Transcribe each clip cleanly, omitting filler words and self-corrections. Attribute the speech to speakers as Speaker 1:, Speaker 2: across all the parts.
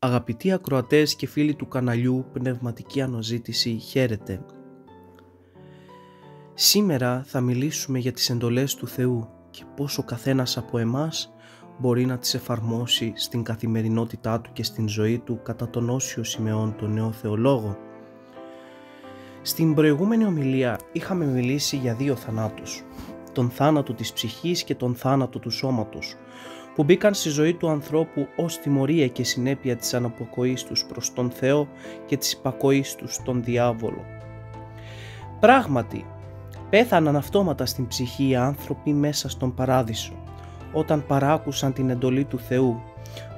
Speaker 1: Αγαπητοί ακροατές και φίλοι του καναλιού Πνευματική Αναζήτηση, χαίρετε. Σήμερα θα μιλήσουμε για τις εντολές του Θεού και πώς ο καθένας από εμάς μπορεί να τις εφαρμόσει στην καθημερινότητά του και στην ζωή του κατά τον Όσιο Σιμεών, τον νέο θεολόγο. Στην προηγούμενη ομιλία είχαμε μιλήσει για δύο θανάτους, τον θάνατο της ψυχής και τον θάνατο του σώματος, που μπήκαν στη ζωή του ανθρώπου ως τιμωρία και συνέπεια της αναποκοής τους προς τον Θεό και της υπακοής τους στον διάβολο. Πράγματι, πέθαναν αυτόματα στην ψυχή οι άνθρωποι μέσα στον παράδεισο, όταν παράκουσαν την εντολή του Θεού,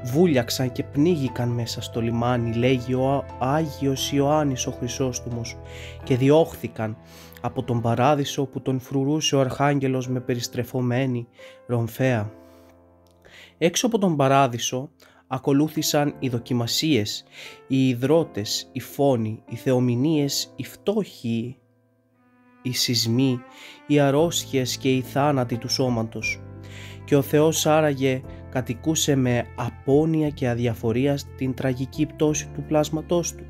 Speaker 1: βούλιαξαν και πνίγηκαν μέσα στο λιμάνι, λέγει ο Άγιος Ιωάννης ο Χρυσόστομος, και διώχθηκαν από τον παράδεισο που τον φρουρούσε ο Αρχάγγελος με περιστρεφωμένη ρομφαία. Έξω από τον παράδεισο ακολούθησαν οι δοκιμασίες, οι ιδρώτες, οι φόνοι, οι θεομηνίες, οι φτώχοι, οι σεισμοί, οι αρρώστιες και οι θάνατοι του σώματος. Και ο Θεός άραγε κατοικούσε με απώνοια και αδιαφορία στην τραγική πτώση του πλάσματός του?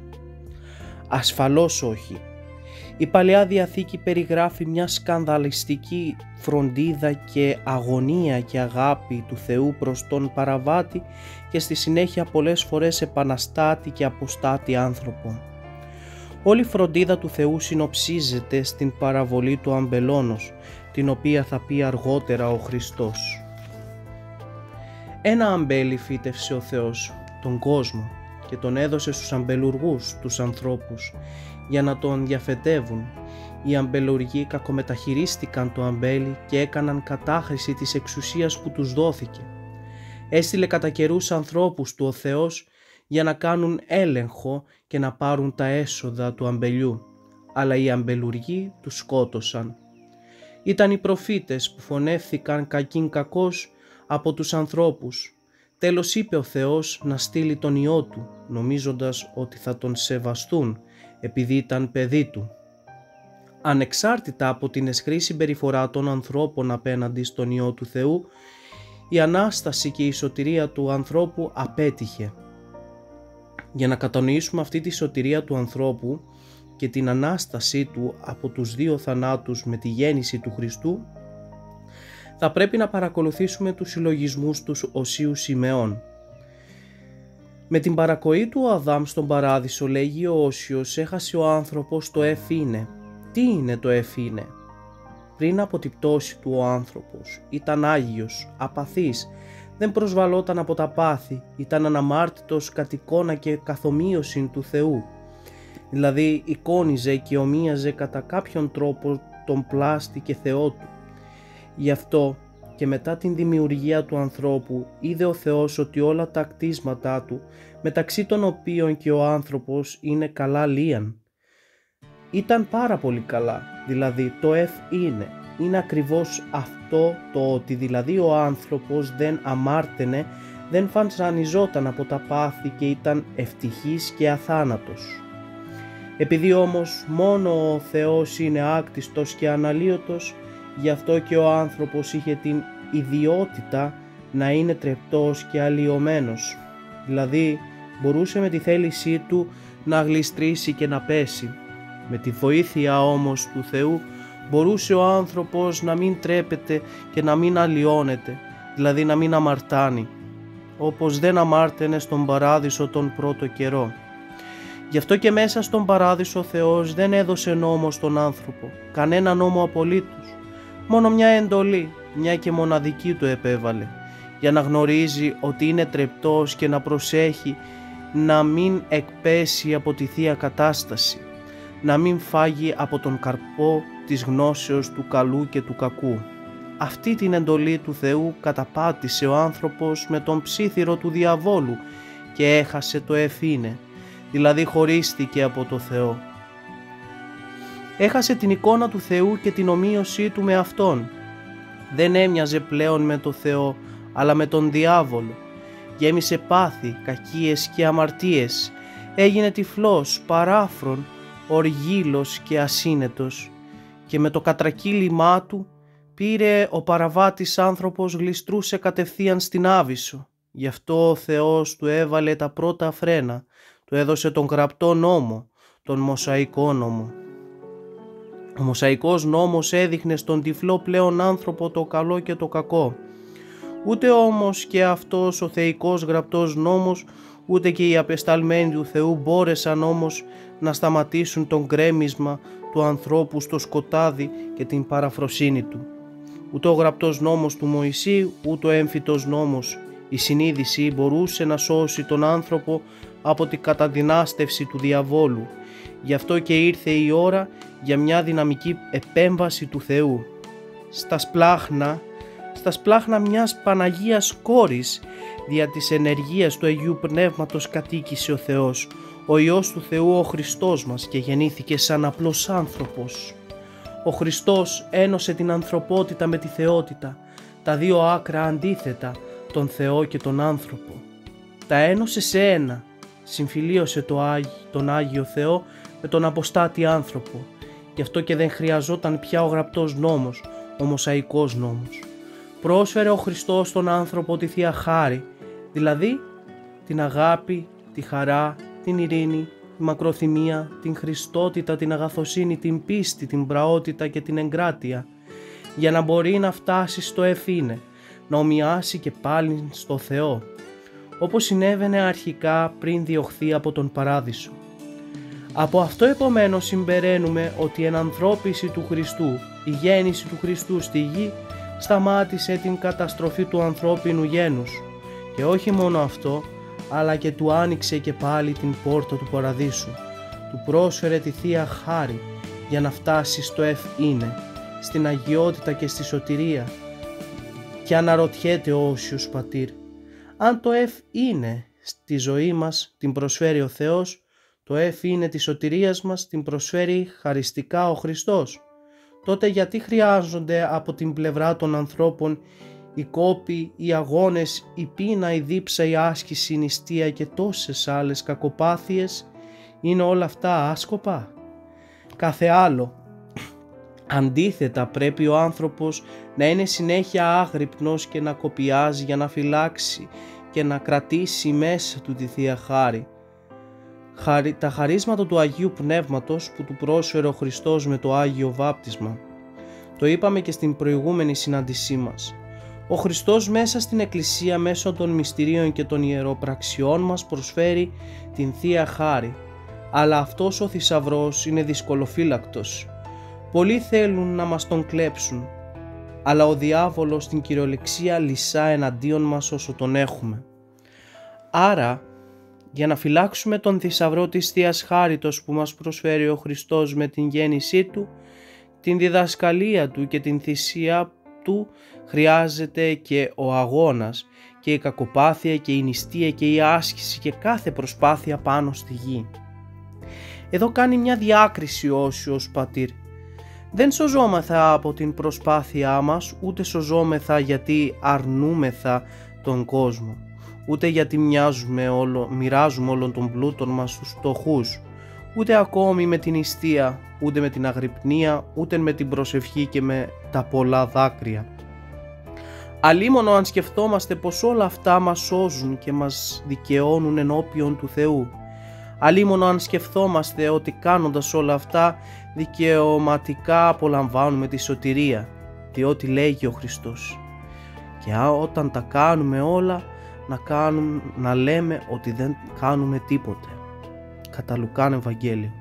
Speaker 1: Ασφαλώς όχι. Η Παλαιά Διαθήκη περιγράφει μια σκανδαλιστική φροντίδα και αγωνία και αγάπη του Θεού προς τον παραβάτη και στη συνέχεια πολλές φορές επαναστάτη και αποστάτη άνθρωπο. Όλη η φροντίδα του Θεού συνοψίζεται στην παραβολή του αμπελώνος, την οποία θα πει αργότερα ο Χριστός. Ένα αμπέλι φύτευσε ο Θεός, τον κόσμο, και τον έδωσε στους αμπελουργούς, τους ανθρώπους, για να τον διαφετεύουν. Οι αμπελουργοί κακομεταχειρίστηκαν το αμπέλι και έκαναν κατάχρηση της εξουσίας που τους δόθηκε. Έστειλε κατά καιρούς ανθρώπους του ο Θεός για να κάνουν έλεγχο και να πάρουν τα έσοδα του αμπελιού, αλλά οι αμπελουργοί τους σκότωσαν. Ήταν οι προφήτες που φωνεύθηκαν κακήν κακός από τους ανθρώπους. Τέλος είπε ο Θεός να στείλει τον Υιό Του, νομίζοντας ότι θα τον σεβαστούν επειδή ήταν παιδί Του. Ανεξάρτητα από την αισχρή συμπεριφορά των ανθρώπων απέναντι στον Υιό του Θεού, η Ανάσταση και η σωτηρία του ανθρώπου απέτυχε. Για να κατανοήσουμε αυτή τη σωτηρία του ανθρώπου και την Ανάστασή του από τους δύο θανάτους με τη γέννηση του Χριστού, θα πρέπει να παρακολουθήσουμε τους συλλογισμούς του Οσίου Σιμεών. Με την παρακοή του Αδάμ στον παράδεισο, λέγει ο Όσιος, έχασε ο άνθρωπος το είναι. Τι είναι το είναι? Πριν από την πτώση του ο άνθρωπος ήταν άγιος, απαθής, δεν προσβαλόταν από τα πάθη, ήταν αναμάρτητος κατ' εικόνα και καθομοίωση του Θεού. Δηλαδή εικόνιζε και ομοίαζε κατά κάποιον τρόπο τον πλάστη και Θεό του. Γι' αυτό και μετά την δημιουργία του ανθρώπου είδε ο Θεός ότι όλα τα κτίσματά του, μεταξύ των οποίων και ο άνθρωπος, είναι καλά λίαν. Ήταν πάρα πολύ καλά, δηλαδή το είναι ακριβώς αυτό, το ότι δηλαδή ο άνθρωπος δεν αμάρτενε, δεν φανσανιζόταν από τα πάθη και ήταν ευτυχής και αθάνατος. Επειδή όμως μόνο ο Θεός είναι άκτιστος και αναλύωτος, γι' αυτό και ο άνθρωπος είχε την ιδιότητα να είναι τρεπτός και αλλοιωμένος, δηλαδή μπορούσε με τη θέλησή του να γλιστρήσει και να πέσει. Με τη βοήθεια όμως του Θεού μπορούσε ο άνθρωπος να μην τρέπεται και να μην αλλοιώνεται, δηλαδή να μην αμαρτάνει, όπως δεν αμάρτενε στον παράδεισο τον πρώτο καιρό. Γι' αυτό και μέσα στον παράδεισο ο Θεός δεν έδωσε νόμο στον άνθρωπο, κανένα νόμο απολύτως, μόνο μια εντολή, μια και μοναδική του επέβαλε, για να γνωρίζει ότι είναι τρεπτός και να προσέχει να μην εκπέσει από τη Θεία Κατάσταση, να μην φάγει από τον καρπό της γνώσεως του καλού και του κακού. Αυτή την εντολή του Θεού καταπάτησε ο άνθρωπος με τον ψίθυρο του διαβόλου και έχασε το είναι, δηλαδή χωρίστηκε από το Θεό. Έχασε την εικόνα του Θεού και την ομοίωσή του με Αυτόν. Δεν έμοιαζε πλέον με το Θεό, αλλά με τον διάβολο. Γέμισε πάθη, κακίες και αμαρτίες. Έγινε τυφλός, παράφρον, οργήλος και ασύνετος, και με το κατρακύλημά του πήρε ο παραβάτης άνθρωπος, γλιστρούσε κατευθείαν στην Άβυσσο, Γι' αυτό ο Θεός του έβαλε τα πρώτα φρένα, του έδωσε τον γραπτό νόμο, τον Μωσαϊκό νόμο. Ο Μωσαϊκός νόμος έδειχνε στον τυφλό πλέον άνθρωπο το καλό και το κακό. Ούτε όμως και αυτός ο θεϊκός γραπτός νόμος, ούτε και οι απεσταλμένοι του Θεού μπόρεσαν όμως να σταματήσουν τον γκρέμισμα του ανθρώπου στο σκοτάδι και την παραφροσύνη του. Ούτε ο γραπτός νόμος του Μωυσή, ούτε ο έμφυτος νόμος, η συνείδηση μπορούσε να σώσει τον άνθρωπο από την καταδυνάστευση του διαβόλου. Γι' αυτό και ήρθε η ώρα για μια δυναμική επέμβαση του Θεού. Στα σπλάχνα μιας Παναγίας Κόρης, δια της ενεργείας του Αγίου Πνεύματος κατοίκησε ο Θεός, ο Υιός του Θεού ο Χριστός μας, και γεννήθηκε σαν απλός άνθρωπος. Ο Χριστός ένωσε την ανθρωπότητα με τη θεότητα, τα δύο άκρα αντίθετα, τον Θεό και τον άνθρωπο. Τα ένωσε σε ένα, συμφιλίωσε τον Άγιο Θεό με τον αποστάτη άνθρωπο. Γι' αυτό και δεν χρειαζόταν πια ο γραπτός νόμος, ο Μωσαϊκός νόμος. Πρόσφερε ο Χριστός στον άνθρωπο τη Θεία Χάρη, δηλαδή την αγάπη, τη χαρά, την ειρήνη, τη μακροθυμία, την χριστότητα, την αγαθοσύνη, την πίστη, την πραότητα και την εγκράτεια, για να μπορεί να φτάσει στο εφήνε, να ομοιάσει και πάλι στο Θεό, όπως συνέβαινε αρχικά πριν διωχθεί από τον Παράδεισο. Από αυτό επομένως συμπεραίνουμε ότι η ενανθρώπιση του Χριστού, η γέννηση του Χριστού στη γη, σταμάτησε την καταστροφή του ανθρώπινου γένους, και όχι μόνο αυτό, αλλά και του άνοιξε και πάλι την πόρτα του Παραδείσου, του πρόσφερε τη Θεία Χάρη για να φτάσει στο είναι, στην αγιότητα και στη σωτηρία. Και αναρωτιέται ο Όσιος Πατήρ, αν το είναι στη ζωή μας την προσφέρει ο Θεός, το είναι της σωτηρίας μας την προσφέρει χαριστικά ο Χριστός, τότε γιατί χρειάζονται από την πλευρά των ανθρώπων οι κόποι, οι αγώνες, η πείνα, η δίψα, η άσκηση, η νηστεία και τόσες άλλες κακοπάθειες? Είναι όλα αυτά άσκοπα? Κάθε άλλο. Αντίθετα, πρέπει ο άνθρωπος να είναι συνέχεια άγρυπνος και να κοπιάζει για να φυλάξει και να κρατήσει μέσα του τη Θεία Χάρη. Τα χαρίσματα του Αγίου Πνεύματος που του πρόσφερε ο Χριστός με το Άγιο Βάπτισμα. Το είπαμε και στην προηγούμενη συνάντησή μας. Ο Χριστός μέσα στην Εκκλησία μέσω των μυστηρίων και των ιεροπραξιών μας προσφέρει την Θεία Χάρη, αλλά αυτός ο θησαυρός είναι δυσκολοφύλακτος. Πολλοί θέλουν να μας τον κλέψουν, αλλά ο διάβολος στην κυριολεξία λυσά εναντίον μας όσο τον έχουμε. Άρα, για να φυλάξουμε τον θησαυρό της Θείας Χάριτος που μας προσφέρει ο Χριστός με την γέννησή Του, την διδασκαλία Του και την θυσία Του, χρειάζεται και ο αγώνας και η κακοπάθεια και η νηστεία και η άσκηση και κάθε προσπάθεια πάνω στη γη. Εδώ κάνει μια διάκριση ο Όσιος Πατήρ. Δεν σωζόμεθα από την προσπάθειά μας, ούτε σωζόμεθα γιατί αρνούμεθα τον κόσμο, ούτε γιατί μοιράζουμε όλον τον πλούτον μας στους φτωχούς, ούτε ακόμη με την νηστεία, ούτε με την αγρυπνία, ούτε με την προσευχή και με τα πολλά δάκρυα. Αλίμονο αν σκεφτόμαστε πως όλα αυτά μας σώζουν και μας δικαιώνουν ενώπιον του Θεού. Αλίμονο αν σκεφτόμαστε ότι κάνοντας όλα αυτά δικαιωματικά απολαμβάνουμε τη σωτηρία, διότι λέγει ο Χριστός. Και όταν τα κάνουμε όλα να λέμε ότι δεν κάνουμε τίποτε. Κατά Λουκάν Ευαγγέλιο.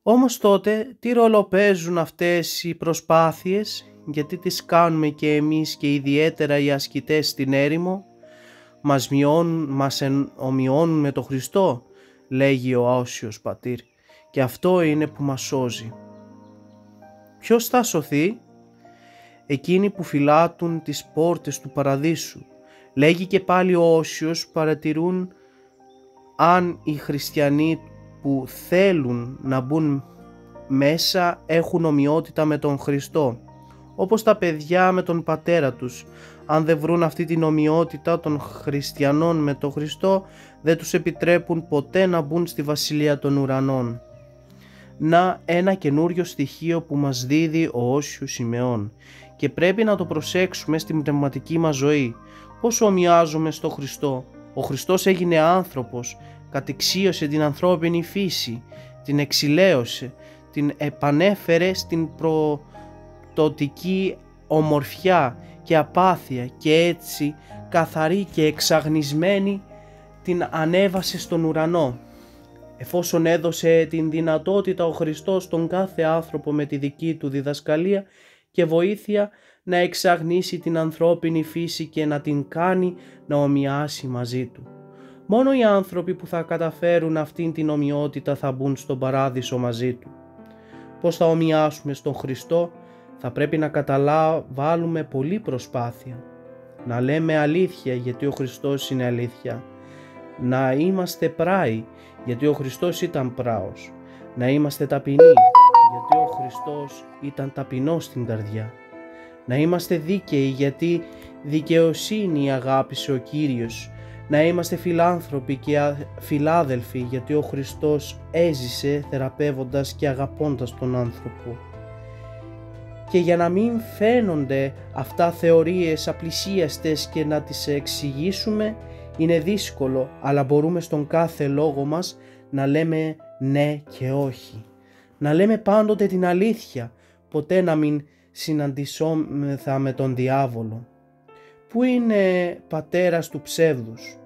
Speaker 1: Όμως τότε τι ρόλο παίζουν αυτές οι προσπάθειες, γιατί τις κάνουμε και εμείς και ιδιαίτερα οι ασκητές στην έρημο? Μας ομοιώνουν με το Χριστό, λέγει ο Όσιος Πατήρ, και αυτό είναι που μας σώζει. Ποιος θα σωθεί? Εκείνοι που φυλάτουν τις πόρτες του Παραδείσου. Λέγει και πάλι ο Όσιος, παρατηρούν αν οι χριστιανοί που θέλουν να μπουν μέσα έχουν ομοιότητα με τον Χριστό, όπως τα παιδιά με τον πατέρα τους. Αν δεν βρουν αυτή την ομοιότητα των χριστιανών με τον Χριστό, δεν τους επιτρέπουν ποτέ να μπουν στη Βασιλεία των Ουρανών. Να ένα καινούριο στοιχείο που μας δίδει ο Όσιος Σημεών και πρέπει να το προσέξουμε στην πνευματική μας ζωή. Πόσο ομοιάζομαι στο Χριστό. Ο Χριστός έγινε άνθρωπος, κατεξίωσε την ανθρώπινη φύση, την εξηλαίωσε, την επανέφερε στην πρωτοτική ομορφιά και απάθεια και έτσι καθαρή και εξαγνισμένη την ανέβασε στον ουρανό. Εφόσον έδωσε την δυνατότητα ο Χριστός στον κάθε άνθρωπο με τη δική του διδασκαλία και βοήθεια να εξαγνίσει την ανθρώπινη φύση και να την κάνει να ομοιάσει μαζί του. Μόνο οι άνθρωποι που θα καταφέρουν αυτήν την ομοιότητα θα μπουν στον παράδεισο μαζί του. Πώς θα ομοιάσουμε στον Χριστό? Θα πρέπει να βάλουμε πολλή προσπάθεια. Να λέμε αλήθεια γιατί ο Χριστός είναι αλήθεια. Να είμαστε πράοι γιατί ο Χριστός ήταν πράος. Να είμαστε ταπεινοί γιατί ο Χριστός ήταν ταπεινός στην καρδιά. Να είμαστε δίκαιοι γιατί δικαιοσύνη αγάπησε ο Κύριος. Να είμαστε φιλάνθρωποι και φιλάδελφοι γιατί ο Χριστός έζησε θεραπεύοντας και αγαπώντας τον άνθρωπο. Και για να μην φαίνονται αυτά θεωρίες απλησίαστες και να τις εξηγήσουμε είναι δύσκολο, αλλά μπορούμε στον κάθε λόγο μας να λέμε ναι και όχι. Να λέμε πάντοτε την αλήθεια, ποτέ να μην συναντησόμεθα με τον διάβολο. Πού είναι πατέρας του ψεύδους?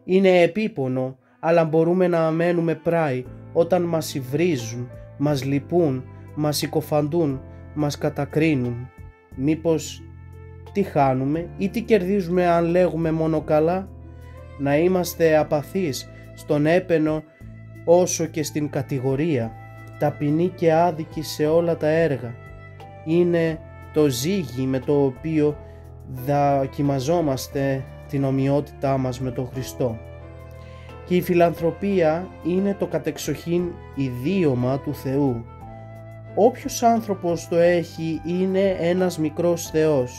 Speaker 1: Είναι επίπονο, αλλά μπορούμε να μένουμε πράοι όταν μας υβρίζουν, μας λυπούν, μας συκοφαντούν, μας κατακρίνουν. Μήπως τι χάνουμε ή τι κερδίζουμε αν λέγουμε μόνο καλά? Να είμαστε απαθείς στον έπαινο όσο και στην κατηγορία, ταπεινοί και άδικοι σε όλα τα έργα. Είναι το ζύγι με το οποίο δοκιμαζόμαστε την ομοιότητά μας με τον Χριστό. Και η φιλανθρωπία είναι το κατεξοχήν ιδίωμα του Θεού. Όποιος άνθρωπος το έχει είναι ένας μικρός Θεός.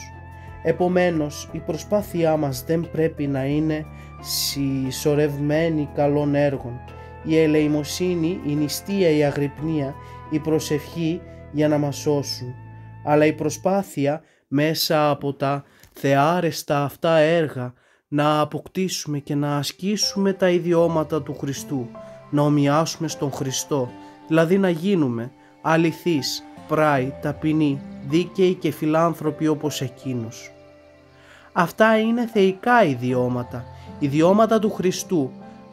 Speaker 1: Επομένως η προσπάθειά μας δεν πρέπει να είναι συσσωρευμένη καλών έργων. Η ελεημοσύνη, η νηστεία, η αγρυπνία, η προσευχή για να μας σώσουν. Αλλά η προσπάθεια μέσα από τα θεάρεστα αυτά έργα να αποκτήσουμε και να ασκήσουμε τα ιδιώματα του Χριστού, να ομοιάσουμε στον Χριστό, δηλαδή να γίνουμε αληθείς, πράοι, ταπεινοί, δίκαιοι και φιλάνθρωποι όπως Εκείνος. Αυτά είναι θεϊκά ιδιώματα του Χριστού.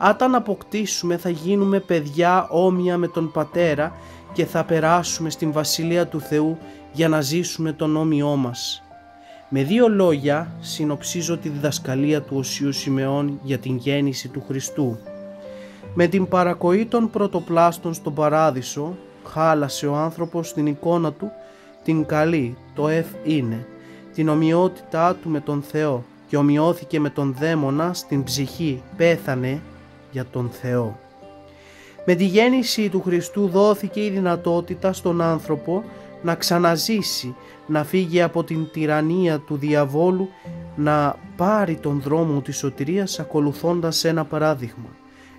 Speaker 1: Όταν αποκτήσουμε θα γίνουμε παιδιά όμοια με τον Πατέρα και θα περάσουμε στην Βασιλεία του Θεού για να ζήσουμε τον όμοιό μας. Με δύο λόγια συνοψίζω τη διδασκαλία του Οσίου Σιμεών για την γέννηση του Χριστού. Με την παρακοή των πρωτοπλάστων στον Παράδεισο χάλασε ο άνθρωπος την εικόνα του, την καλή, το είναι, την ομοιότητά του με τον Θεό και ομοιώθηκε με τον δαίμονα στην ψυχή, πέθανε για τον Θεό. Με τη γέννηση του Χριστού δόθηκε η δυνατότητα στον άνθρωπο να ξαναζήσει, να φύγει από την τυραννία του διαβόλου, να πάρει τον δρόμο της σωτηρίας ακολουθώντας ένα παράδειγμα,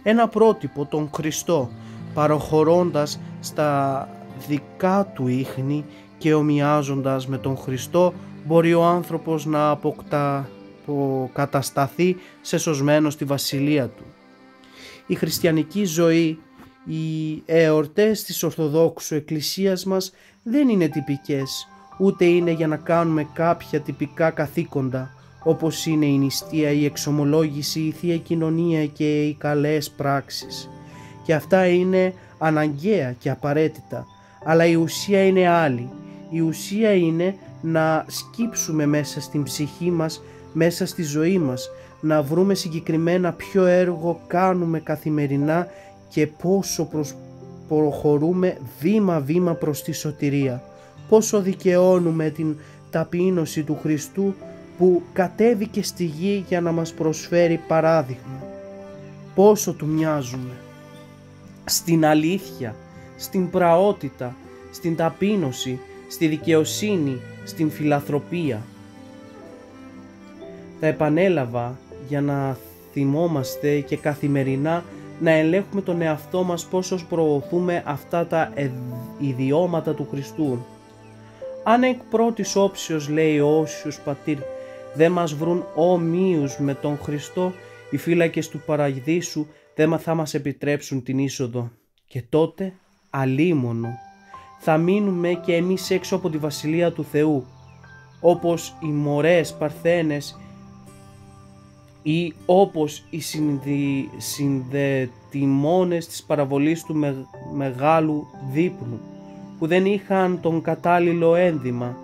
Speaker 1: ένα πρότυπο, τον Χριστό, παροχωρώντας στα δικά του ίχνη και ομοιάζοντας με τον Χριστό μπορεί ο άνθρωπος να αποκατασταθεί σε σωσμένο στη βασιλεία του. Η χριστιανική ζωή, οι εορτές της Ορθοδόξου Εκκλησίας μας δεν είναι τυπικές, ούτε είναι για να κάνουμε κάποια τυπικά καθήκοντα όπως είναι η νηστεία, η εξομολόγηση, η Θεία Κοινωνία και οι καλές πράξεις. Και αυτά είναι αναγκαία και απαραίτητα, αλλά η ουσία είναι άλλη. Η ουσία είναι να σκύψουμε μέσα στην ψυχή μας, μέσα στη ζωή μας, να βρούμε συγκεκριμένα ποιο έργο κάνουμε καθημερινά και πόσο προχωρούμε βήμα-βήμα προς τη σωτηρία. Πόσο δικαιώνουμε την ταπείνωση του Χριστού που κατέβηκε στη γη για να μας προσφέρει παράδειγμα. Πόσο του μοιάζουμε στην αλήθεια, στην πραότητα, στην ταπείνωση, στη δικαιοσύνη, στην φιλανθρωπία. Τα επανέλαβα για να θυμόμαστε και καθημερινά να ελέγχουμε τον εαυτό μας πόσο προωθούμε αυτά τα ιδιώματα του Χριστού. Αν εκ πρώτης όψεως, λέει ο Όσιος Πατήρ, δεν μας βρουν ομοίους με τον Χριστό, οι φύλακες του παραδείσου δεν θα μας επιτρέψουν την είσοδο. Και τότε αλίμονο θα μείνουμε και εμείς έξω από τη Βασιλεία του Θεού, όπως οι μωρές παρθένες ή όπως οι συνδετημόνες της παραβολής του μεγάλου δείπνου, που δεν είχαν τον κατάλληλο ένδυμα,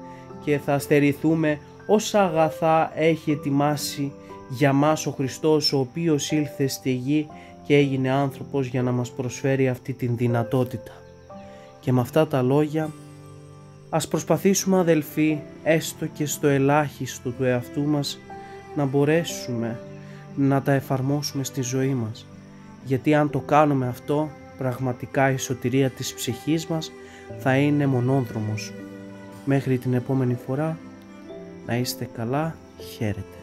Speaker 1: και θα στερηθούμε όσα αγαθά έχει ετοιμάσει για μας ο Χριστός, ο οποίος ήλθε στη γη και έγινε άνθρωπος για να μας προσφέρει αυτή την δυνατότητα. Και με αυτά τα λόγια ας προσπαθήσουμε, αδελφοί, έστω και στο ελάχιστο του εαυτού μας, να μπορέσουμε να τα εφαρμόσουμε στη ζωή μας. Γιατί αν το κάνουμε αυτό, πραγματικά η σωτηρία της ψυχής μας θα είναι μονόδρομος. Μέχρι την επόμενη φορά, να είστε καλά, χαίρετε.